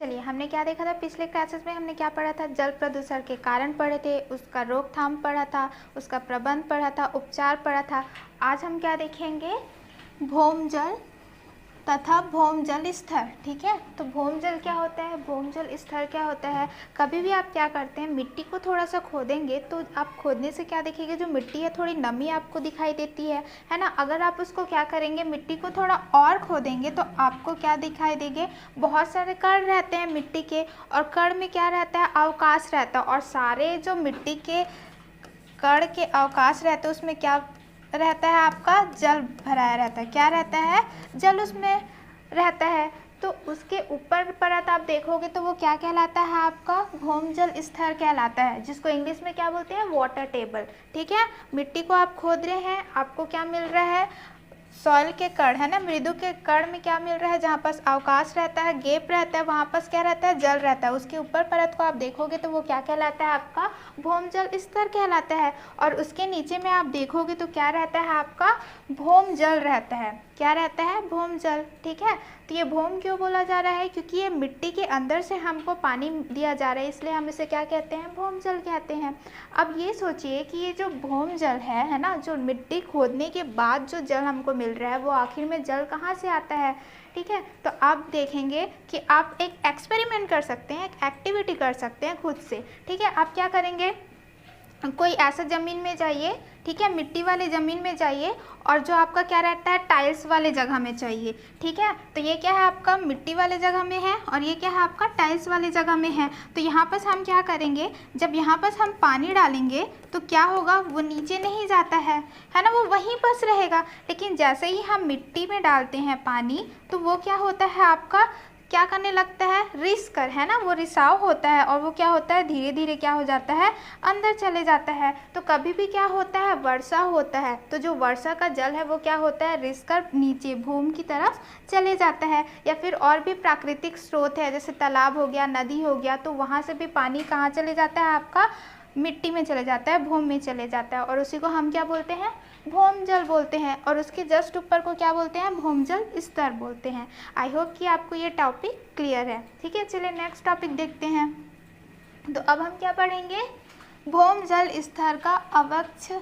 चलिए, हमने क्या देखा था पिछले क्लासेस में, हमने क्या पढ़ा था, जल प्रदूषण के कारण पढ़े थे, उसका रोकथाम पढ़ा था, उसका प्रबंध पढ़ा था, उपचार पढ़ा था। आज हम क्या देखेंगे, भौम जल तथा भौम जल स्तर। ठीक है, तो भौम जल क्या होता है, भौम जल स्तर क्या होता है। कभी भी आप क्या करते हैं, मिट्टी को थोड़ा सा खोदेंगे तो आप खोदने से क्या देखेंगे, जो मिट्टी है थोड़ी नमी आपको दिखाई देती है ना। अगर आप उसको क्या करेंगे, मिट्टी को थोड़ा और खोदेंगे तो आपको क्या दिखाई देंगे, बहुत सारे कण रहते हैं मिट्टी के, और कण में क्या रहता है, अवकाश रहता है, और सारे जो मिट्टी के कण के अवकाश रहते हैं उसमें क्या रहता है, आपका जल भराया रहता है। क्या रहता है, जल उसमें रहता है। तो उसके ऊपर परत आप देखोगे तो वो क्या कहलाता है, आपका भौम जल स्तर कहलाता है, जिसको इंग्लिश में क्या बोलते हैं, वाटर टेबल। ठीक है, मिट्टी को आप खोद रहे हैं, आपको क्या मिल रहा है, सॉइल के कण, है ना, मृदु के कण में क्या मिल रहा है, जहाँ पास अवकाश रहता है, गैप रहता है, वहाँ पास क्या रहता है, जल रहता है। उसके ऊपर परत को आप देखोगे तो वो क्या कहलाता है, आपका भौम जल स्तर कहलाता है। और उसके नीचे में आप देखोगे तो क्या रहता है, आपका भौम जल रहता है। क्या रहता है, भौम जल। ठीक है, तो ये भौम क्यों बोला जा रहा है, क्योंकि ये मिट्टी के अंदर से हमको पानी दिया जा रहा है, इसलिए हम इसे क्या कहते हैं, भौम जल कहते हैं। अब ये सोचिए कि ये जो भौम जल है ना, जो मिट्टी खोदने के बाद जो जल हमको मिल रहा है, वो आखिर में जल कहाँ से आता है। ठीक है, तो आप देखेंगे कि आप एक एक्सपेरिमेंट कर सकते हैं, एक एक्टिविटी कर सकते हैं खुद से। ठीक है, आप क्या करेंगे, कोई ऐसा ज़मीन में जाइए, ठीक है, मिट्टी वाले ज़मीन में जाइए, और जो आपका क्या रहता है, टाइल्स वाले जगह में चाहिए। ठीक है, तो ये क्या है, आपका मिट्टी वाले जगह में है, और ये क्या है, आपका टाइल्स वाले जगह में है। तो यहाँ पर हम क्या करेंगे, जब यहाँ पर हम पानी डालेंगे तो क्या होगा, वो नीचे नहीं जाता है ना, वो वहीं पर रहेगा। लेकिन जैसे ही हम मिट्टी में डालते हैं पानी, तो वो क्या होता है, आपका क्या करने लगता है, रिस कर, है ना, वो रिसाव होता है, और वो क्या होता है, धीरे धीरे क्या हो जाता है, अंदर चले जाता है। तो कभी भी क्या होता है, वर्षा होता है, तो जो वर्षा का जल है वो क्या होता है, रिस कर नीचे भूमि की तरफ चले जाता है। या फिर और भी प्राकृतिक स्रोत है, जैसे तालाब हो गया, नदी हो गया, तो वहाँ से भी पानी कहाँ चले जाता है, आपका मिट्टी में चले जाता है, भूमि में चले जाता है, और उसी को हम क्या बोलते हैं, भौम जल बोलते हैं। और उसके जस्ट ऊपर को क्या बोलते हैं, भौम जल स्तर बोलते हैं। आई होप कि आपको ये टॉपिक क्लियर है। ठीक है, चलिए नेक्स्ट टॉपिक देखते हैं। तो अब हम क्या पढ़ेंगे, भौम जल स्तर का अवक्षय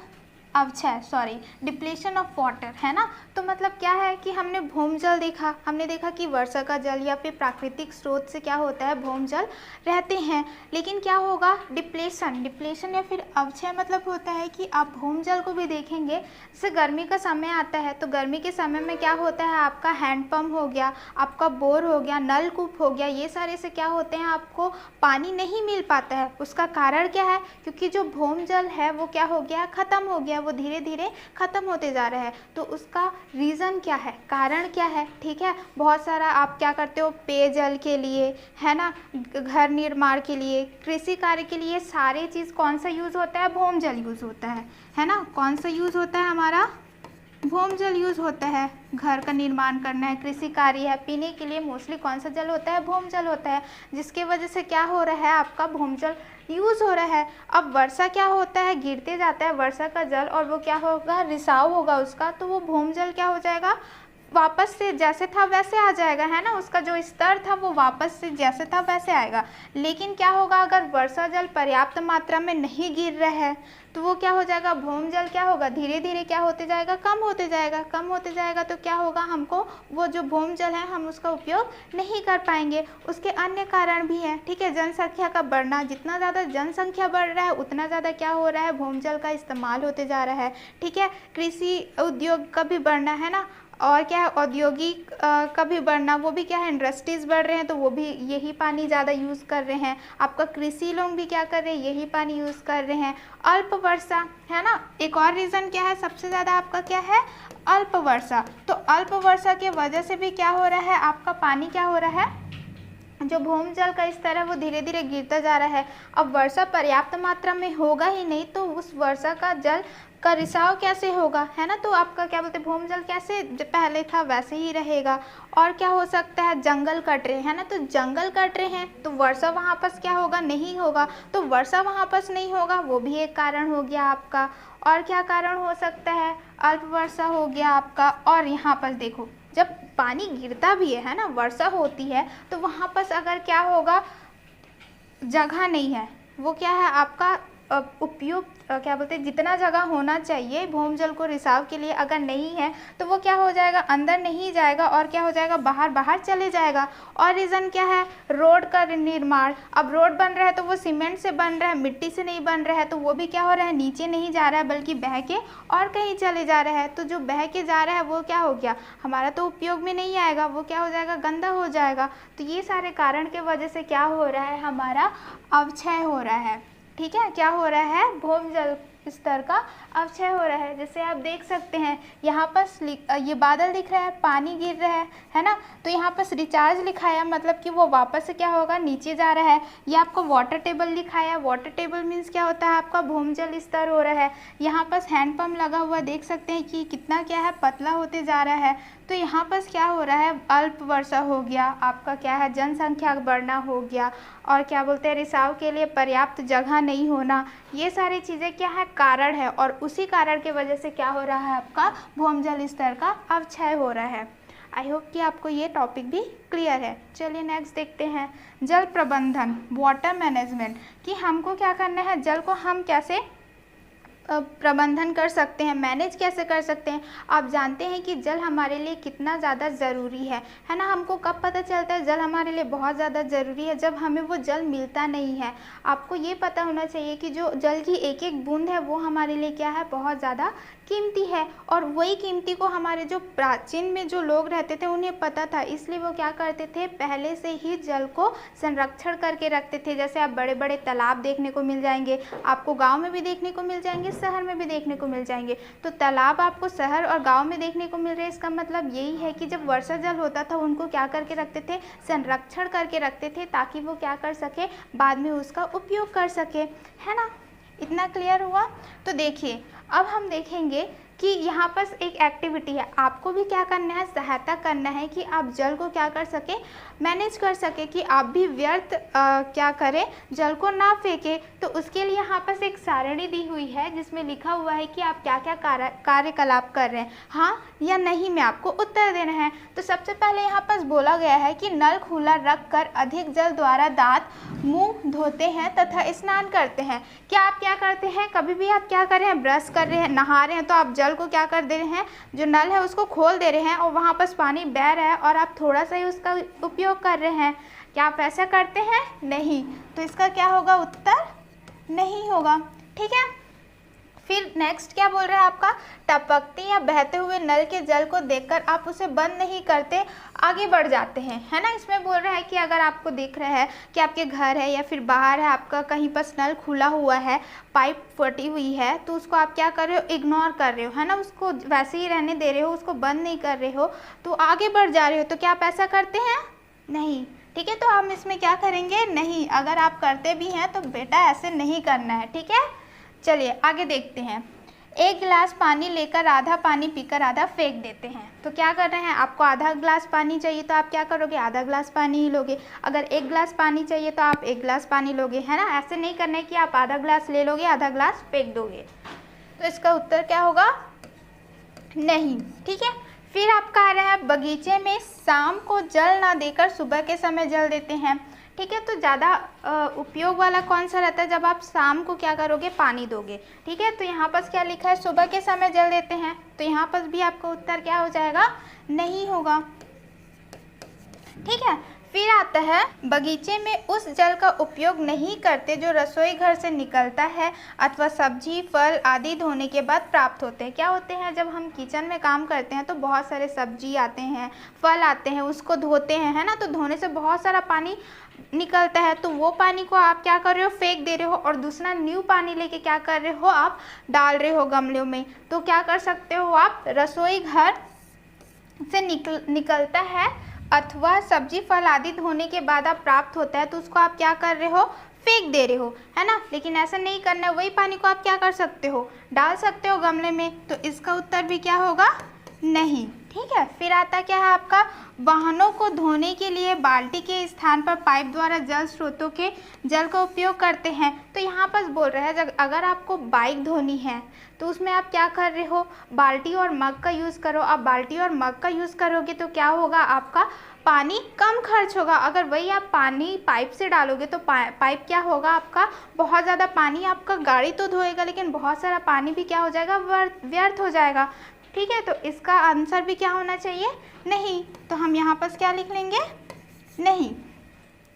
डिप्लेशन ऑफ वाटर, है ना। तो मतलब क्या है कि हमने भौम जल देखा, हमने देखा कि वर्षा का जल या फिर प्राकृतिक स्रोत से क्या होता है, भौम जल रहते हैं। लेकिन क्या होगा, डिप्लेशन या फिर अवक्षय मतलब होता है कि आप भौम जल को भी देखेंगे, जैसे गर्मी का समय आता है, तो गर्मी के समय में क्या होता है, आपका हैंडपम्प हो गया, आपका बोर हो गया, नलकूप हो गया, ये सारे से क्या होते हैं, आपको पानी नहीं मिल पाता है। उसका कारण क्या है, क्योंकि जो भौम जल है वो क्या हो गया, ख़त्म हो गया, वो धीरे धीरे ख़त्म होते जा रहा है। तो उसका रीज़न क्या है, कारण क्या है। ठीक है, बहुत सारा आप क्या करते हो, पेयजल के लिए, है ना, घर निर्माण के लिए, कृषि कार्य के लिए, सारे चीज़ कौन सा यूज़ होता है, भौम जल यूज़ होता है ना। कौन सा यूज़ होता है, हमारा भौम जल यूज़ होता है। घर का निर्माण करना है, कृषि कार्य है, पीने के लिए मोस्टली कौन सा जल होता है, भौम जल होता है, जिसके वजह से क्या हो रहा है, आपका भौम जल यूज़ हो रहा है। अब वर्षा क्या होता है, गिरते जाता है वर्षा का जल, और वो क्या होगा, रिसाव होगा उसका, तो वो भौम जल क्या हो जाएगा, वापस से जैसे था वैसे आ जाएगा, है ना। उसका जो स्तर था वो वापस से जैसे था वैसे आएगा। लेकिन क्या होगा, अगर वर्षा जल पर्याप्त मात्रा में नहीं गिर रहा है, तो वो क्या हो जाएगा, भौम जल क्या होगा, धीरे धीरे क्या होते जाएगा, कम होते जाएगा, कम होते जाएगा। तो क्या होगा, हमको वो जो भौम जल है हम उसका उपयोग नहीं कर पाएंगे। उसके अन्य कारण भी हैं। ठीक है, जनसंख्या का बढ़ना, जितना ज़्यादा जनसंख्या बढ़ रहा है उतना ज़्यादा क्या हो रहा है, भौम जल का इस्तेमाल होते जा रहा है। ठीक है, कृषि उद्योग का भी बढ़ना, है ना, और क्या है, औद्योगिक का भी बढ़ना, वो भी क्या है, इंडस्ट्रीज़ बढ़ रहे हैं, तो वो भी यही पानी ज़्यादा यूज़ कर रहे हैं। आपका कृषि लोग भी क्या कर रहे हैं, यही पानी यूज़ कर रहे हैं। अल्प वर्षा, है ना, एक और रीज़न क्या है, सबसे ज़्यादा आपका क्या है, अल्प वर्षा। तो अल्प वर्षा के वजह से भी क्या हो रहा है, आपका पानी क्या हो रहा है, जो भौम जल का स्तर है वो धीरे धीरे गिरता जा रहा है। अब वर्षा पर्याप्त मात्रा में होगा ही नहीं, तो उस वर्षा का जल का रिसाव कैसे होगा, है ना। तो आपका क्या बोलते हैं, भौम जल कैसे पहले था वैसे ही रहेगा। और क्या हो सकता है, जंगल कट रहे हैं ना, तो जंगल कट रहे हैं तो वर्षा वहाँ पर क्या होगा, नहीं होगा। तो वर्षा वहाँ पर नहीं होगा, वो भी एक कारण हो गया आपका। और क्या कारण हो सकता है, अल्प वर्षा हो गया आपका। और यहाँ पर देखो, जब पानी गिरता भी है ना, वर्षा होती है, तो वहाँ पर अगर क्या होगा, जगह नहीं है, वो क्या है आपका उपयोग क्या बोलते हैं, जितना जगह होना चाहिए भूम जल को रिसाव के लिए अगर नहीं है तो वो क्या हो जाएगा, अंदर नहीं जाएगा और क्या हो जाएगा, बाहर बाहर चले जाएगा। और रीज़न क्या है, रोड का निर्माण। अब रोड बन रहा है तो वो सीमेंट से बन रहा है, मिट्टी से नहीं बन रहा है, तो वो भी क्या हो रहा है, नीचे नहीं जा रहा है बल्कि बह के और कहीं चले जा रहा है। तो जो बह के जा रहा है वो क्या हो गया, हमारा तो उपयोग में नहीं आएगा, वो क्या हो जाएगा, गंदा हो जाएगा। तो ये सारे कारण के वजह से क्या हो रहा है, हमारा अवक्षय हो रहा है। ठीक है, क्या हो रहा है, भूम जल स्तर का अवक्षय हो रहा है। जैसे आप देख सकते हैं यहाँ पर ये बादल दिख रहा है, पानी गिर रहा है ना, तो यहाँ पर रिचार्ज लिखा है, मतलब कि वो वापस से क्या होगा, नीचे जा रहा है। ये आपको वाटर टेबल लिखाया है, वाटर टेबल मीन्स क्या होता है, आपका भूमजल स्तर हो रहा है। यहाँ पर हैंडपम्प लगा हुआ देख सकते हैं कि कितना क्या है, पतला होते जा रहा है। तो यहाँ पर क्या हो रहा है, अल्प वर्षा हो गया, आपका क्या है, जनसंख्या बढ़ना हो गया, और क्या बोलते हैं, रिसाव के लिए पर्याप्त जगह नहीं होना, ये सारी चीज़ें क्या है, कारण है। और उसी कारण की वजह से क्या हो रहा है, आपका भूमजल स्तर का अवक्षय हो रहा है। आई होप कि आपको ये टॉपिक भी क्लियर है। चलिए नेक्स्ट देखते हैं, जल प्रबंधन, वाटर मैनेजमेंट, कि हमको क्या करना है, जल को हम कैसे प्रबंधन कर सकते हैं, मैनेज कैसे कर सकते हैं। आप जानते हैं कि जल हमारे लिए कितना ज़्यादा ज़रूरी है ना। हमको कब पता चलता है जल हमारे लिए बहुत ज़्यादा ज़रूरी है, जब हमें वो जल मिलता नहीं है। आपको ये पता होना चाहिए कि जो जल की एक एक बूंद है वो हमारे लिए क्या है, बहुत ज़्यादा कीमती है। और वही कीमती को हमारे जो प्राचीन में जो लोग रहते थे उन्हें पता था, इसलिए वो क्या करते थे, पहले से ही जल को संरक्षण करके रखते थे। जैसे आप बड़े बड़े तालाब देखने को मिल जाएंगे, आपको गांव में भी देखने को मिल जाएंगे, शहर में भी देखने को मिल जाएंगे। तो तालाब आपको शहर और गांव में देखने को मिल रहे हैं, इसका मतलब यही है कि जब वर्षा जल होता था उनको क्या करके रखते थे, संरक्षण करके रखते थे, ताकि वो क्या कर सके, बाद में उसका उपयोग कर सके, है ना। इतना क्लियर हुआ। तो देखिए अब हम देखेंगे कि यहाँ पर एक एक्टिविटी है, आपको भी क्या करना है, सहायता करना है कि आप जल को क्या कर सके, मैनेज कर सके, कि आप भी व्यर्थ क्या करें, जल को ना फेंके। तो उसके लिए यहाँ पर एक सारणी दी हुई है जिसमें लिखा हुआ है कि आप क्या क्या कार्यकलाप कर रहे हैं, हाँ या नहीं में आपको उत्तर देना है। तो सबसे पहले यहाँ पर बोला गया है कि नल खुला रख कर अधिक जल द्वारा दांत मुंह धोते हैं तथा स्नान करते हैं। क्या आप क्या करते हैं, कभी भी आप क्या कर रहे हैं, ब्रश कर रहे हैं, नहा रहे हैं, तो आप जल को क्या कर दे रहे हैं, जो नल है उसको खोल दे रहे हैं और वहाँ पर पानी बह रहा है और आप थोड़ा सा ही उसका उपयोग कर रहे हैं। क्या आप ऐसा करते हैं, नहीं। तो इसका क्या होगा, उत्तर नहीं होगा। ठीक है, फिर नेक्स्ट क्या बोल रहा है आपका, टपकते या बहते हुए नल के जल को देखकर आप उसे बंद नहीं करते, आगे बढ़ जाते हैं, है ना। इसमें बोल रहा है कि अगर आपको दिख रहा है कि आपके घर है या फिर बाहर है, आपका कहीं पर नल खुला हुआ है, पाइप फटी हुई है, तो उसको आप क्या कर रहे हो, इग्नोर कर रहे हो, है ना, उसको वैसे ही रहने दे रहे हो, उसको बंद नहीं कर रहे हो, तो आगे बढ़ जा रहे हो। तो क्या आप ऐसा करते हैं, नहीं। ठीक है, तो हम इसमें क्या करेंगे, नहीं। अगर आप करते भी हैं तो बेटा ऐसे नहीं करना है, ठीक है। चलिए आगे देखते हैं, एक गिलास पानी लेकर आधा पानी पीकर आधा फेंक देते हैं। तो क्या कर रहे हैं, आपको आधा गिलास पानी चाहिए तो आप क्या करोगे, आधा गिलास पानी ही लोगे। अगर एक गिलास पानी चाहिए तो आप एक गिलास पानी लोगे, है ना। ऐसे नहीं करना है कि आप आधा गिलास ले लोगे, आधा गिलास फेंक दोगे। तो इसका उत्तर क्या होगा, नहीं। ठीक है, फिर आप कह रहे हैं बगीचे में शाम को जल ना देकर सुबह के समय जल देते हैं। ठीक है, तो ज़्यादा उपयोग वाला कौन सा रहता है, जब आप शाम को क्या करोगे, पानी दोगे। ठीक है, तो यहाँ पर क्या लिखा है, सुबह के समय जल देते हैं, तो यहाँ पर भी आपका उत्तर क्या हो जाएगा, नहीं होगा। ठीक है, फिर आता है बगीचे में उस जल का उपयोग नहीं करते जो रसोई घर से निकलता है अथवा सब्जी फल आदि धोने के बाद प्राप्त होते हैं। क्या होते हैं, जब हम किचन में काम करते हैं तो बहुत सारे सब्जी आते हैं, फल आते हैं, उसको धोते हैं, है ना। तो धोने से बहुत सारा पानी निकलता है, तो वो पानी को आप क्या कर रहे हो, फेंक दे रहे हो, और दूसरा न्यू पानी लेके क्या कर रहे हो, आप डाल रहे हो गमलों में। तो क्या कर सकते हो आप, रसोई घर से निकलता है अथवा सब्जी फल आदि धोने के बाद आप प्राप्त होता है, तो उसको आप क्या कर रहे हो, फेंक दे रहे हो, है ना। लेकिन ऐसा नहीं करना है, वही पानी को आप क्या कर सकते हो, डाल सकते हो गमले में। तो इसका उत्तर भी क्या होगा, नहीं। ठीक है। फिर आता क्या है आपका, वाहनों को धोने के लिए बाल्टी के स्थान पर पाइप द्वारा जल स्रोतों के जल का उपयोग करते हैं। तो यहाँ पर बोल रहे हैं अगर आपको बाइक धोनी है तो उसमें आप क्या कर रहे हो, बाल्टी और मग का यूज़ करो। आप बाल्टी और मग का यूज़ करोगे तो क्या होगा, आपका पानी कम खर्च होगा। अगर वही आप पानी पाइप से डालोगे तो पाइप क्या होगा, आपका बहुत ज़्यादा पानी आपका गाड़ी तो धोएगा लेकिन बहुत सारा पानी भी क्या हो जाएगा, व्यर्थ हो जाएगा। ठीक है, तो इसका आंसर भी क्या होना चाहिए, नहीं। तो हम यहाँ पर क्या लिख लेंगे, नहीं।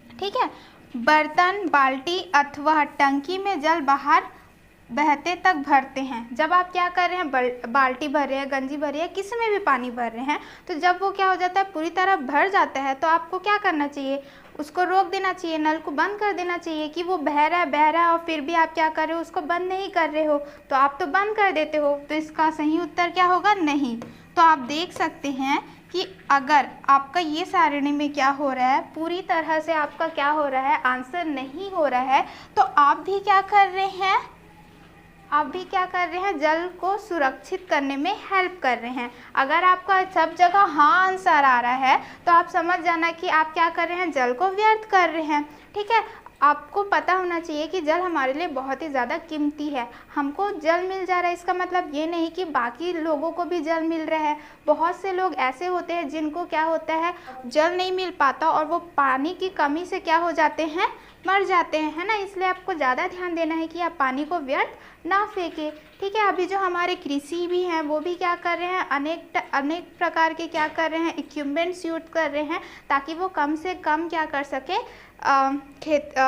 ठीक है, बर्तन, बाल्टी अथवा टंकी में जल बाहर बहते तक भरते हैं। जब आप क्या कर रहे हैं, बाल्टी भर रहे हैं, गंजी भर रहे हैं, किसी में भी पानी भर रहे हैं, तो जब वो क्या हो जाता है, पूरी तरह भर जाता है, तो आपको क्या करना चाहिए, उसको रोक देना चाहिए, नल को बंद कर देना चाहिए। कि वो बह रहा है और फिर भी आप क्या कर रहे हो, उसको बंद नहीं कर रहे हो, तो आप तो बंद कर देते हो। तो इसका सही उत्तर क्या होगा, नहीं। तो आप देख सकते हैं कि अगर आपका ये सारणी में क्या हो रहा है, पूरी तरह से आपका क्या हो रहा है, आंसर नहीं हो रहा है, तो आप भी क्या कर रहे हैं, आप भी क्या कर रहे हैं, जल को सुरक्षित करने में हेल्प कर रहे हैं। अगर आपका सब जगह हाँ आंसर आ रहा है तो आप समझ जाना कि आप क्या कर रहे हैं, जल को व्यर्थ कर रहे हैं। ठीक है, आपको पता होना चाहिए कि जल हमारे लिए बहुत ही ज़्यादा कीमती है। हमको जल मिल जा रहा है, इसका मतलब ये नहीं कि बाकी लोगों को भी जल मिल रहा है। बहुत से लोग ऐसे होते हैं जिनको क्या होता है, जल नहीं मिल पाता और वो पानी की कमी से क्या हो जाते हैं, मर जाते हैं, है ना। इसलिए आपको ज़्यादा ध्यान देना है कि आप पानी को व्यर्थ ना फेंकें। ठीक है, अभी जो हमारे कृषि भी हैं वो भी क्या कर रहे हैं, अनेक प्रकार के क्या कर रहे हैं, इक्विपमेंट्स यूज कर रहे हैं ताकि वो कम से कम क्या कर सके,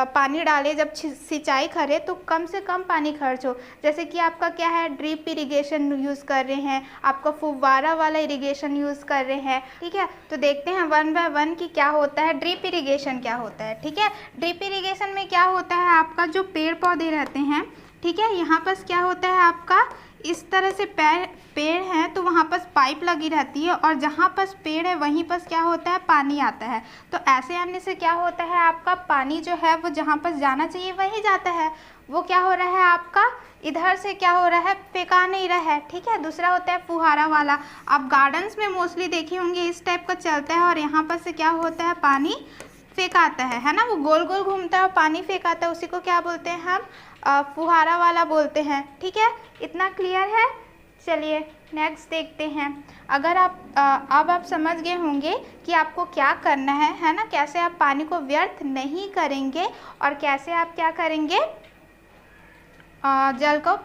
पानी डाले। जब सिंचाई करे तो कम से कम पानी खर्च हो। जैसे कि आपका क्या है, ड्रिप इरिगेशन यूज़ कर रहे हैं, आपका फुव्वारा वाला इरिगेशन यूज़ कर रहे हैं। ठीक है, तो देखते हैं 1 बाय 1 कि क्या होता है, ड्रिप इरिगेशन क्या होता है। ठीक है, ड्रिप इरिगेशन में क्या होता है, आपका जो पेड़ पौधे रहते हैं, ठीक है, यहाँ पर क्या होता है, आपका इस तरह से पेड़ है तो वहाँ पर पाइप लगी रहती है और जहाँ पर पेड़ है वहीं पर क्या होता है, पानी आता है। तो ऐसे आने से क्या होता है, आपका पानी जो है वो जहाँ पर जाना चाहिए वहीं जाता है। वो क्या हो रहा है, आपका इधर से क्या हो रहा है, फेंका नहीं रहा है। ठीक है, दूसरा होता है फुहारा वाला। आप गार्डन्स में मोस्टली देखे होंगे, इस टाइप का चलता है और यहाँ पर से क्या होता है, पानी फेंकाता है ना। वो गोल गोल घूमता है और पानी फेंकाता है, उसी को क्या बोलते हैं हम, फुहारा वाला बोलते हैं। ठीक है, इतना क्लियर है। चलिए नेक्स्ट देखते हैं। अगर आप अब आप समझ गए होंगे कि आपको क्या करना है ना, कैसे आप पानी को व्यर्थ नहीं करेंगे और कैसे आप क्या करेंगे, जल को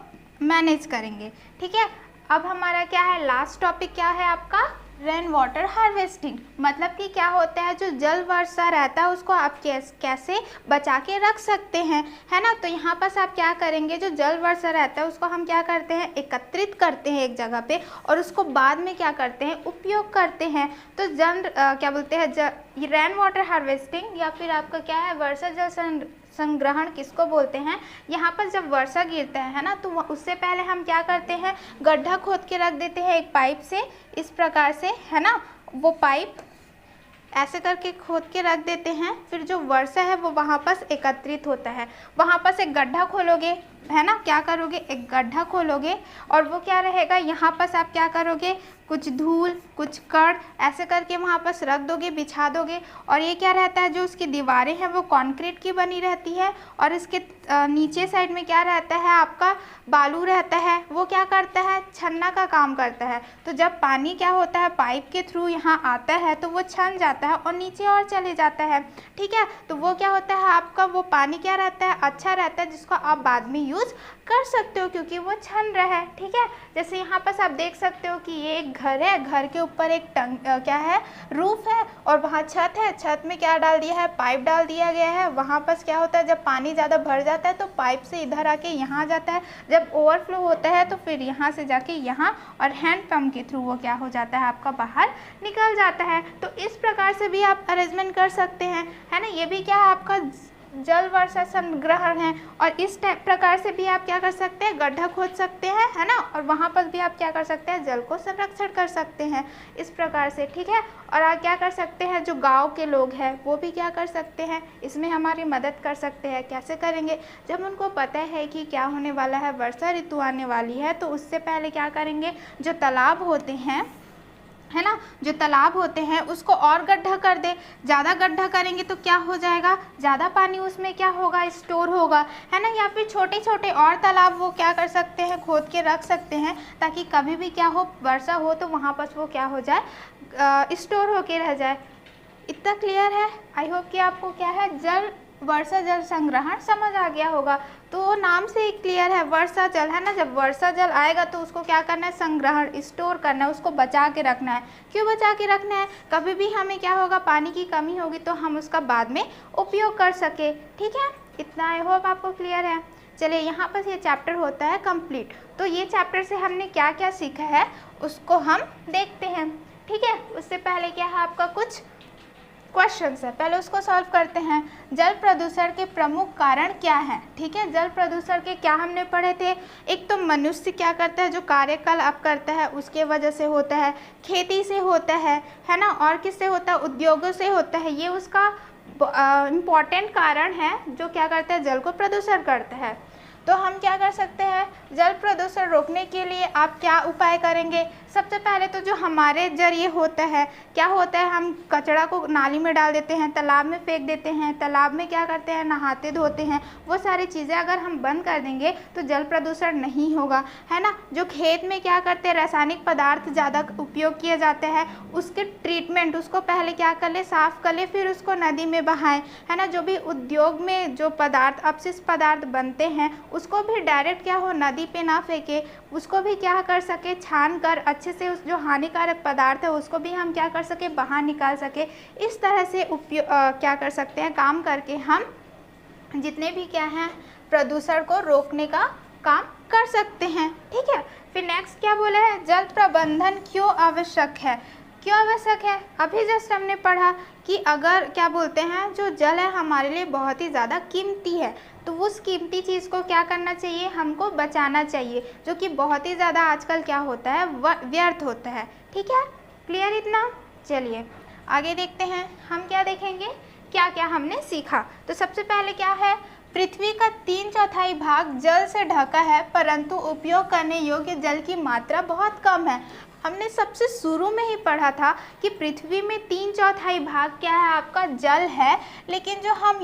मैनेज करेंगे। ठीक है, अब हमारा क्या है, लास्ट टॉपिक क्या है आपका, रेन वाटर हार्वेस्टिंग। मतलब कि क्या होता है, जो जल वर्षा रहता है उसको आप कैसे बचा के रख सकते हैं, है ना। तो यहाँ पर आप क्या करेंगे, जो जल वर्षा रहता है उसको हम क्या करते हैं, एकत्रित करते हैं एक जगह पे और उसको बाद में क्या करते हैं, उपयोग करते हैं। तो क्या बोलते हैं, रेन वाटर हार्वेस्टिंग या फिर आपका क्या है, वर्षा जल संग्रहण किसको बोलते हैं। यहाँ पर जब वर्षा गिरता है ना, तो उससे पहले हम क्या करते हैं, गड्ढा खोद के रख देते हैं एक पाइप से, इस प्रकार से, है ना। वो पाइप ऐसे करके खोद के रख देते हैं, फिर जो वर्षा है वो वहाँ पर एकत्रित होता है। वहाँ पर एक गड्ढा खोलोगे, है ना, क्या करोगे, एक गड्ढा खोलोगे और वो क्या रहेगा, यहाँ पर आप क्या करोगे, कुछ धूल कुछ कण ऐसे करके वहाँ पर रख दोगे, बिछा दोगे। और ये क्या रहता है, जो उसकी दीवारें हैं वो कंक्रीट की बनी रहती है और इसके नीचे साइड में क्या रहता है, आपका बालू रहता है। वो क्या करता है, छन्ना का काम करता है। तो जब पानी क्या होता है, पाइप के थ्रू यहाँ आता है तो वो छन जाता है और नीचे और चले जाता है। ठीक है, तो वो क्या होता है, आपका वो पानी क्या रहता है, अच्छा रहता है, जिसको आप बाद में यूज़ कर सकते हो क्योंकि वो छन रहा है। ठीक है, जैसे यहाँ पर आप देख सकते हो कि ये एक घर है, घर के ऊपर एक क्या है, रूफ है और वहाँ छत है। छत में क्या डाल दिया है, पाइप डाल दिया गया है। वहाँ पर क्या होता है, जब पानी ज़्यादा भर जाता है तो पाइप से इधर आके यहाँ जाता है, जब ओवरफ्लो होता है तो फिर यहाँ से जाके यहाँ और हैंड पंप के थ्रू वो क्या हो जाता है, आपका बाहर निकल जाता है। तो इस प्रकार से भी आप अरेंजमेंट कर सकते हैं, है ना। ये भी क्या है, आपका जल वर्षा संग्रहण है। और इस प्रकार से भी आप क्या कर सकते हैं, गड्ढा खोद सकते हैं, है ना, और वहाँ पर भी आप क्या कर सकते हैं, जल को संरक्षण कर सकते हैं इस प्रकार से। ठीक है, और आप क्या कर सकते हैं, जो गांव के लोग हैं वो भी क्या कर सकते हैं, इसमें हमारी मदद कर सकते हैं। कैसे करेंगे, जब उनको पता है कि क्या होने वाला है, वर्षा ऋतु आने वाली है, तो उससे पहले क्या करेंगे, जो तालाब होते हैं, है ना, जो तालाब होते हैं उसको और गड्ढा कर दे। ज़्यादा गड्ढा करेंगे तो क्या हो जाएगा, ज़्यादा पानी उसमें क्या होगा, स्टोर होगा, है ना। या फिर छोटे छोटे और तालाब वो क्या कर सकते हैं, खोद के रख सकते हैं, ताकि कभी भी क्या हो, वर्षा हो तो वहाँ पर वो क्या हो जाए, स्टोर होके रह जाए। इतना क्लियर है। आई होप कि आपको क्या है, वर्षा जल संग्रहण समझ आ गया होगा। तो नाम से ही क्लियर है, वर्षा जल, है ना। जब वर्षा जल आएगा तो उसको क्या करना है, संग्रहण, स्टोर करना है, उसको बचा के रखना है। क्यों बचा के रखना है, कभी भी हमें क्या होगा, पानी की कमी होगी तो हम उसका बाद में उपयोग कर सके। ठीक है, इतना आई होप आपको क्लियर है। चलिए, यहाँ पर ये चैप्टर होता है कंप्लीट। तो ये चैप्टर से हमने क्या क्या सीखा है उसको हम देखते हैं। ठीक है, उससे पहले क्या है, आपका कुछ क्वेश्चंस है, पहले उसको सॉल्व करते हैं। जल प्रदूषण के प्रमुख कारण क्या हैं। ठीक है, जल प्रदूषण के क्या हमने पढ़े थे, एक तो मनुष्य क्या करता है, जो कार्यकलाप करता है उसके वजह से होता है, खेती से होता है ना, और किससे होता है, उद्योगों से होता है। ये उसका इम्पॉर्टेंट कारण है जो क्या करता है, जल को प्रदूषण करता है। तो हम क्या कर सकते हैं, जल प्रदूषण रोकने के लिए आप क्या उपाय करेंगे। सबसे पहले तो जो हमारे जरिए होता है, क्या होता है, हम कचरा को नाली में डाल देते हैं, तालाब में फेंक देते हैं, तालाब में क्या करते हैं, नहाते धोते हैं। वो सारी चीज़ें अगर हम बंद कर देंगे तो जल प्रदूषण नहीं होगा, है ना। जो खेत में क्या करते हैं, रासायनिक पदार्थ ज़्यादा उपयोग किए जाते हैं, उसके ट्रीटमेंट, उसको पहले क्या कर ले, साफ़ कर ले, फिर उसको नदी में बहाएं, है ना। जो भी उद्योग में जो पदार्थ, अपशिष्ट पदार्थ बनते हैं उसको भी डायरेक्ट क्या हो, नदी पे ना फेंके, उसको भी क्या कर सके, छान कर अच्छे से उस जो हानिकारक पदार्थ है उसको भी हम क्या कर सके, बाहर निकाल सके। इस तरह से क्या कर सकते हैं, काम करके हम जितने भी क्या हैं प्रदूषण को रोकने का काम कर सकते हैं। ठीक है, फिर नेक्स्ट क्या बोला है, जल प्रबंधन क्यों आवश्यक है। क्यों आवश्यक है, अभी जस्ट हमने पढ़ा कि अगर क्या बोलते हैं, जो जल है हमारे लिए बहुत ही ज़्यादा कीमती है, तो उस कीमती चीज़ को क्या करना चाहिए, हमको बचाना चाहिए, जो कि बहुत ही ज़्यादा आजकल क्या होता है, व्यर्थ होता है। ठीक है, क्लियर इतना। चलिए आगे देखते हैं, हम क्या देखेंगे, क्या क्या हमने सीखा। तो सबसे पहले क्या है, पृथ्वी का 3/4 भाग जल से ढका है, परंतु उपयोग करने योग्य जल की मात्रा बहुत कम है। हमने सबसे शुरू में ही पढ़ा था कि पृथ्वी में 3/4 भाग क्या है, आपका जल है, लेकिन जो हम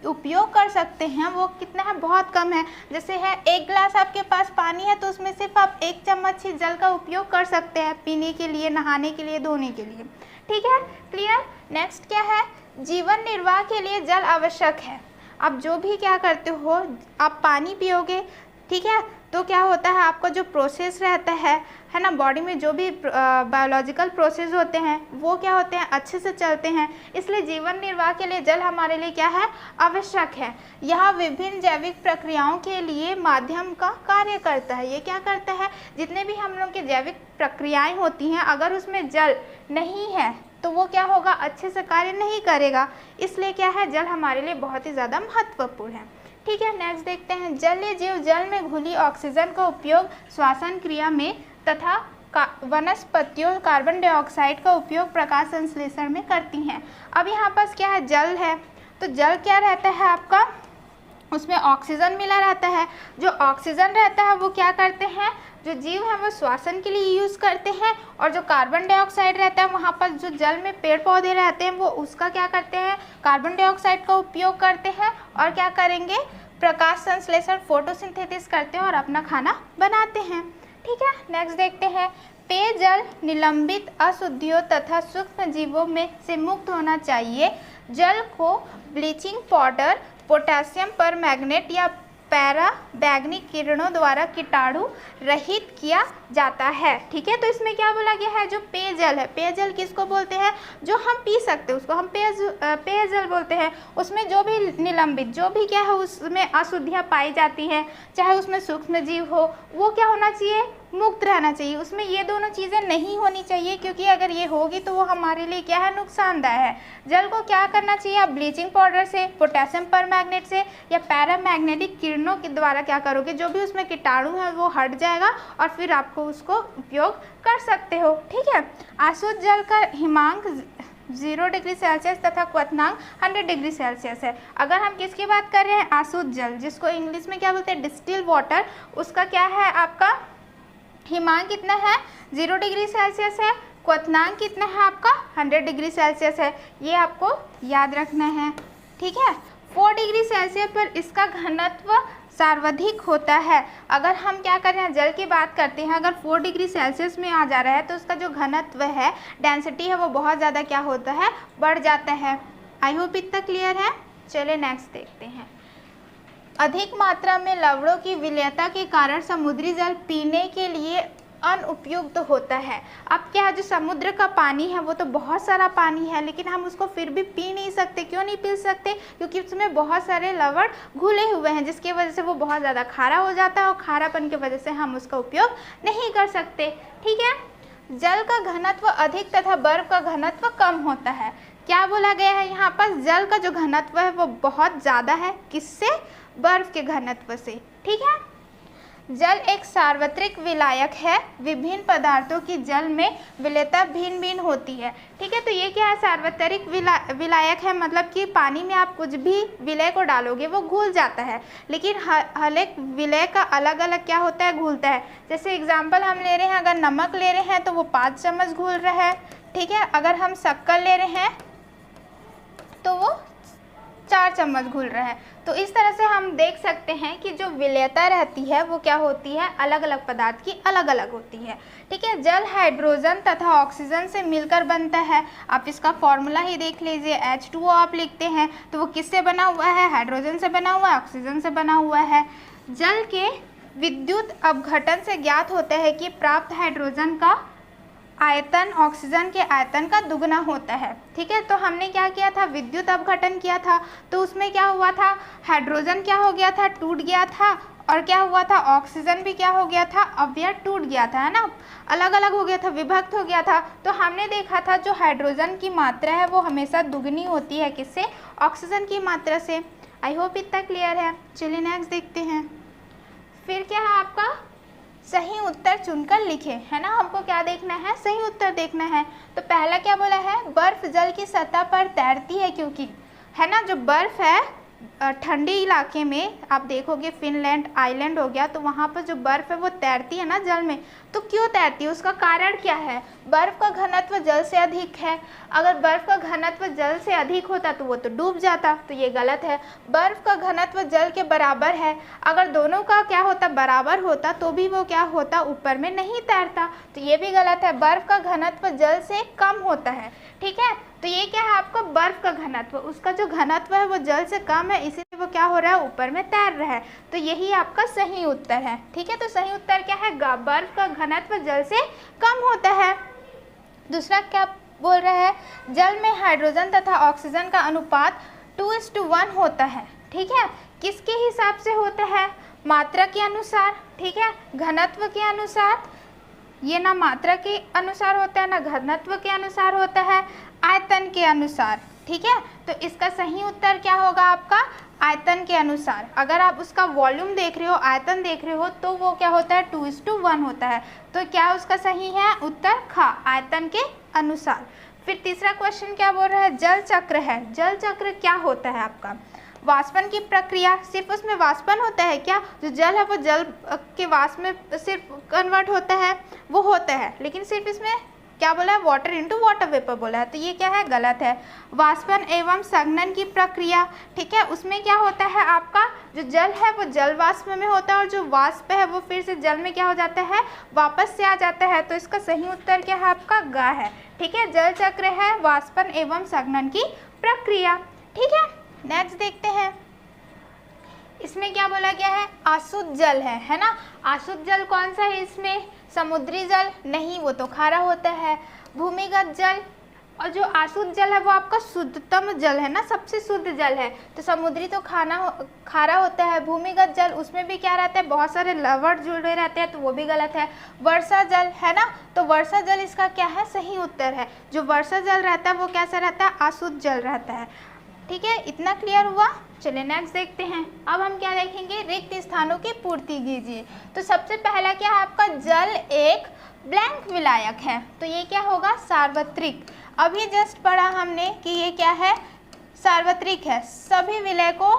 उपयोग कर सकते हैं वो कितना है, बहुत कम है। जैसे है, 1 गिलास आपके पास पानी है तो उसमें सिर्फ आप 1 चम्मच ही जल का उपयोग कर सकते हैं, पीने के लिए, नहाने के लिए, धोने के लिए। ठीक है, क्लियर। नेक्स्ट क्या है, जीवन निर्वाह के लिए जल आवश्यक है। आप जो भी क्या करते हो, आप पानी पियोगे, ठीक है, तो क्या होता है, आपका जो प्रोसेस रहता है ना, बॉडी में जो भी बायोलॉजिकल प्रोसेस होते हैं वो क्या होते हैं, अच्छे से चलते हैं। इसलिए जीवन निर्वाह के लिए जल हमारे लिए क्या है, आवश्यक है। यह विभिन्न जैविक प्रक्रियाओं के लिए माध्यम का कार्य करता है। ये क्या करता है, जितने भी हम लोग की जैविक प्रक्रियाएं होती हैं, अगर उसमें जल नहीं है तो वो क्या होगा, अच्छे से कार्य नहीं करेगा। इसलिए क्या है, जल हमारे लिए बहुत ही ज़्यादा महत्वपूर्ण है। ठीक है, नेक्स्ट देखते हैं, जलीय जीव जल में घुली ऑक्सीजन का उपयोग श्वसन क्रिया में तथा वनस्पतियों कार्बन डाइऑक्साइड का उपयोग प्रकाश संश्लेषण में करती हैं। अब यहाँ पास क्या है, जल है, तो जल क्या रहता है आपका, उसमें ऑक्सीजन मिला रहता है। जो ऑक्सीजन रहता है वो क्या करते हैं, जो जीव है वो श्वसन के लिए यूज़ करते हैं, और जो कार्बन डाइऑक्साइड रहता है वहाँ पर जो जल में पेड़ पौधे रहते हैं वो उसका क्या करते हैं, कार्बन डाइऑक्साइड का उपयोग करते हैं, और क्या करेंगे, प्रकाश संश्लेषण, फोटोसिंथेसिस करते हैं और अपना खाना बनाते हैं। ठीक है, नेक्स्ट देखते हैं, पेयजल निलंबित अशुद्धियों तथा सूक्ष्म जीवों में से मुक्त होना चाहिए। जल को ब्लीचिंग पाउडर, पोटेशियम परमैंगनेट या बैगनी किरणों द्वारा कीटाणु रहित किया जाता है। ठीक है, तो इसमें क्या बोला गया है, जो पेयजल है, पेयजल किसको बोलते हैं, जो हम पी सकते हैं उसको हम पेयजल बोलते हैं। उसमें जो भी निलंबित, जो भी क्या है उसमें अशुद्धियाँ पाई जाती हैं, चाहे उसमें सूक्ष्म जीव हो, वो क्या होना चाहिए, मुक्त रहना चाहिए। उसमें ये दोनों चीज़ें नहीं होनी चाहिए, क्योंकि अगर ये होगी तो वो हमारे लिए क्या है, नुकसानदायक है। जल को क्या करना चाहिए, आप ब्लीचिंग पाउडर से, पोटेशियम परमैंगनेट से या पैरामैग्नेटिक किरणों के द्वारा क्या करोगे, जो भी उसमें कीटाणु है वो हट जाएगा और फिर आपको उसको उपयोग कर सकते हो। ठीक है, अशुद्ध जल का हिमांक 0 डिग्री सेल्सियस तथा क्वथनांक 100 डिग्री सेल्सियस है। अगर हम किसकी बात कर रहे हैं, अशुद्ध जल, जिसको इंग्लिश में क्या बोलते हैं, डिस्टिल वाटर, उसका क्या है आपका हिमांक कितना है, 0 डिग्री सेल्सियस है, क्वथनांक कितना है आपका 100 डिग्री सेल्सियस है, ये आपको याद रखना है। ठीक है, 4 डिग्री सेल्सियस पर इसका घनत्व सर्वाधिक होता है। अगर हम क्या कर रहे हैं, जल की बात करते हैं, अगर 4 डिग्री सेल्सियस में आ जा रहा है तो उसका जो घनत्व है, डेंसिटी है, वो बहुत ज़्यादा क्या होता है, बढ़ जाता है। आई होप इतना क्लियर है। चलिए नेक्स्ट देखते हैं। अधिक मात्रा में लवणों की विलयता के कारण समुद्री जल पीने के लिए अनुपयुक्त होता है। अब क्या है, जो समुद्र का पानी है वो तो बहुत सारा पानी है, लेकिन हम उसको फिर भी पी नहीं सकते। क्यों नहीं पी सकते? क्योंकि उसमें बहुत सारे लवण घुले हुए हैं, जिसकी वजह से वो बहुत ज़्यादा खारा हो जाता है और खारापन की वजह से हम उसका उपयोग नहीं कर सकते। ठीक है, जल का घनत्व अधिक तथा बर्फ का घनत्व कम होता है। क्या बोला गया है यहाँ पर? जल का जो घनत्व है वो बहुत ज़्यादा है, किससे? बर्फ के घनत्व से। ठीक है, जल एक सार्वत्रिक विलायक है। विभिन्न पदार्थों की जल में विलयता भिन्न भिन्न होती है। ठीक है, तो ये क्या है? सार्वत्रिक विलायक है, मतलब कि पानी में आप कुछ भी विलय को डालोगे वो घुल जाता है, लेकिन हर एक विलय का अलग अलग क्या होता है, घुलता है। जैसे एग्जाम्पल हम ले रहे हैं, अगर नमक ले रहे हैं तो वो 5 चम्मच घुल रहा है। ठीक है, अगर हम शक्कर ले रहे हैं तो वो 4 चम्मच घुल रहा है। तो इस तरह से हम देख सकते हैं कि जो विलयता रहती है वो क्या होती है, अलग अलग पदार्थ की अलग अलग होती है। ठीक है, जल हाइड्रोजन तथा ऑक्सीजन से मिलकर बनता है। आप इसका फॉर्मूला ही देख लीजिए, H2O आप लिखते हैं तो वो किससे बना हुआ है? हाइड्रोजन से बना हुआ है, ऑक्सीजन से बना हुआ है। जल के विद्युत अपघटन से ज्ञात होता है कि प्राप्त हाइड्रोजन का आयतन ऑक्सीजन के आयतन का दुगना होता है। ठीक है, तो हमने क्या किया था, विद्युत अपघटन किया था, तो उसमें क्या हुआ था, हाइड्रोजन क्या हो गया था, टूट गया था, और क्या हुआ था, ऑक्सीजन भी क्या हो गया था, अवयव टूट गया था, है ना, अलग अलग हो गया था, विभक्त हो गया था। तो हमने देखा था जो हाइड्रोजन की मात्रा है वो हमेशा दुगनी होती है, किससे? ऑक्सीजन की मात्रा से। आई होप इतना क्लियर है। चलिए नेक्स्ट देखते हैं। फिर क्या है आपका, सही उत्तर चुनकर लिखे, है ना। हमको क्या देखना है, सही उत्तर देखना है। तो पहला क्या बोला है, बर्फ जल की सतह पर तैरती है, क्योंकि, है ना, जो बर्फ है ठंडी इलाके में आप देखोगे, फिनलैंड आइलैंड हो गया, तो वहाँ पर जो बर्फ़ है वो तैरती है ना जल में। तो क्यों तैरती है, उसका कारण क्या है? बर्फ़ का घनत्व जल से अधिक है। अगर बर्फ़ का घनत्व जल से अधिक होता तो वो तो डूब जाता, तो ये गलत है। बर्फ़ का घनत्व जल के बराबर है। अगर दोनों का क्या होता, बराबर होता, तो भी वो क्या होता, ऊपर में नहीं तैरता, तो ये भी गलत है। बर्फ़ का घनत्व जल से कम होता है। ठीक है, तो ये क्या है आपका, बर्फ़ का घनत्व, उसका जो घनत्व है वो जल से कम है, इसीलिए वो क्या हो रहा है, ऊपर में तैर रहा है। तो यही आपका सही उत्तर है। ठीक है, तो सही उत्तर क्या है, बर्फ़ का घनत्व जल से कम होता है। दूसरा क्या बोल रहा है, जल में हाइड्रोजन तथा ऑक्सीजन का अनुपात 2:1 होता है। ठीक है, किसके हिसाब से होता है, मात्रा के अनुसार। ठीक है, घनत्व के अनुसार, ये ना मात्रा के अनुसार होता है ना घनत्व के अनुसार होता है, आयतन के अनुसार। ठीक है, तो इसका सही उत्तर क्या होगा आपका, आयतन के अनुसार। अगर आप उसका वॉल्यूम देख रहे हो, आयतन देख रहे हो, तो वो क्या होता है, 2:1 होता है। तो क्या उसका सही है उत्तर, ख, आयतन के अनुसार। फिर तीसरा क्वेश्चन क्या बोल रहा है, जल चक्र है। जल चक्र क्या होता है आपका, वाष्पन की प्रक्रिया। सिर्फ उसमें वाष्पन होता है क्या, जो जल है वो जल के वाष्प में सिर्फ कन्वर्ट होता है, वो होता है, लेकिन सिर्फ इसमें क्या बोला है, वाटर इनटू वाटर वेपर बोला है, तो ये क्या है, गलत है। वाष्पन एवं संघनन की प्रक्रिया, ठीक है, उसमें क्या होता है आपका, जो जल है वो जल वाष्प में होता है, और जो वाष्प है वो फिर से जल में क्या हो जाता है, वापस से आ जाता है। तो इसका सही उत्तर क्या है आपका, ग है। ठीक है, जल चक्र है वाष्पन एवं संघनन की प्रक्रिया। ठीक है, नेक्स्ट देखते हैं। इसमें क्या बोला गया है, अशुद्ध जल है ना। अशुद्ध जल कौन सा है इसमें, समुद्री जल नहीं, वो तो खारा होता है। भूमिगत जल, और जो अशुद्ध जल है वो आपका शुद्धतम जल है ना, सबसे शुद्ध जल है। तो समुद्री तो खारा होता है। भूमिगत जल, उसमें भी क्या रहता है, बहुत सारे लवण जुड़े रहते हैं, तो वो भी गलत है। वर्षा जल है ना, तो वर्षा जल इसका क्या है, सही उत्तर है। जो वर्षा जल रहता है वो कैसा रहता है, अशुद्ध जल रहता है। ठीक है, इतना क्लियर हुआ। चलिए नेक्स्ट देखते हैं। अब हम क्या देखेंगे, रिक्त स्थानों की पूर्ति कीजिए। तो सबसे पहला क्या है आपका, जल एक ब्लैंक विलायक है, तो ये क्या होगा, सार्वत्रिक। अभी जस्ट पढ़ा हमने कि ये क्या है, सार्वत्रिक है, सभी विलय को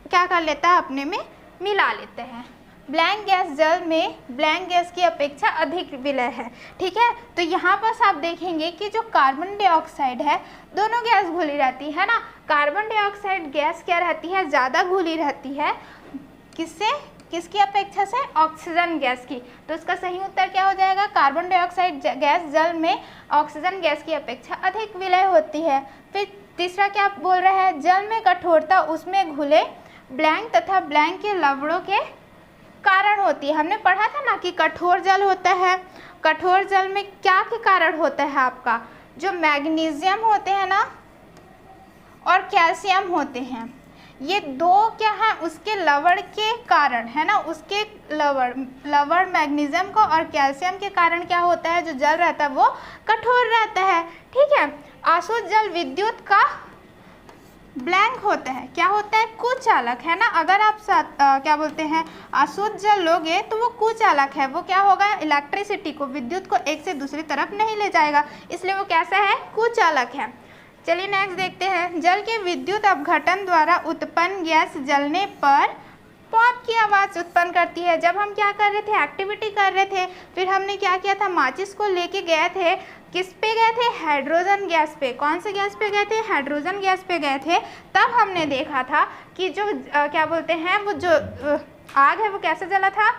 क्या कर लेता है, अपने में मिला लेते हैं। ब्लैंक गैस जल में ब्लैंक गैस की अपेक्षा अधिक विलय है। ठीक है, तो यहाँ पर आप देखेंगे कि जो कार्बन डाइऑक्साइड है, दोनों गैस घुली रहती है ना। कार्बन डाइऑक्साइड गैस क्या रहती है, ज़्यादा घुली रहती है, किससे, किसकी अपेक्षा से, ऑक्सीजन गैस की। तो इसका सही उत्तर क्या हो जाएगा, कार्बन डाइऑक्साइड गैस जल में ऑक्सीजन गैस की अपेक्षा अधिक विलय होती है। फिर तीसरा क्या बोल रहा है, जल में कठोरता उसमें घुले ब्लैंक तथा ब्लैंक के लवणों के कारण होती है। हमने पढ़ा था ना कि कठोर जल होता है, कठोर जल में क्या के कारण होता है, आपका जो मैग्नीशियम होते हैं ना और कैल्शियम होते हैं, ये दो क्या है, उसके लवण के कारण है ना, उसके लवण मैग्नीशियम को और कैल्शियम के कारण क्या होता है, जो जल रहता है वो कठोर रहता है। ठीक है, अशुद्ध जल विद्युत का ब्लैंक होता है, क्या होता है, कुचालक है ना। अगर आप क्या बोलते हैं अशुद्ध जल लोगे तो वो कुचालक है, वो क्या होगा, इलेक्ट्रिसिटी को, विद्युत को एक से दूसरी तरफ नहीं ले जाएगा, इसलिए वो कैसा है, कुचालक है। चलिए नेक्स्ट देखते हैं, जल के विद्युत अपघटन द्वारा उत्पन्न गैस जलने पर पॉप की आवाज़ उत्पन्न करती है। जब हम क्या कर रहे थे, एक्टिविटी कर रहे थे, फिर हमने क्या किया था, माचिस को लेके गए थे, किस पे गए थे, हाइड्रोजन गैस पे। कौन से गैस पे गए थे, हाइड्रोजन गैस पे गए थे। तब हमने देखा था कि जो क्या बोलते हैं, वो जो आग है वो कैसे जला था,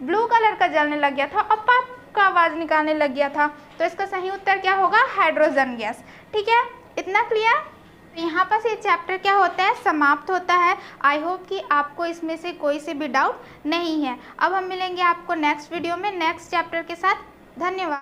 ब्लू कलर का जलने लग गया था और पॉप का आवाज़ निकालने लग गया था। तो इसका सही उत्तर क्या होगा, हाइड्रोजन गैस। ठीक है, इतना क्लियर। यहाँ पर ये चैप्टर क्या होता है, समाप्त होता है। आई होप कि आपको इसमें से कोई से भी डाउट नहीं है। अब हम मिलेंगे आपको नेक्स्ट वीडियो में नेक्स्ट चैप्टर के साथ। धन्यवाद।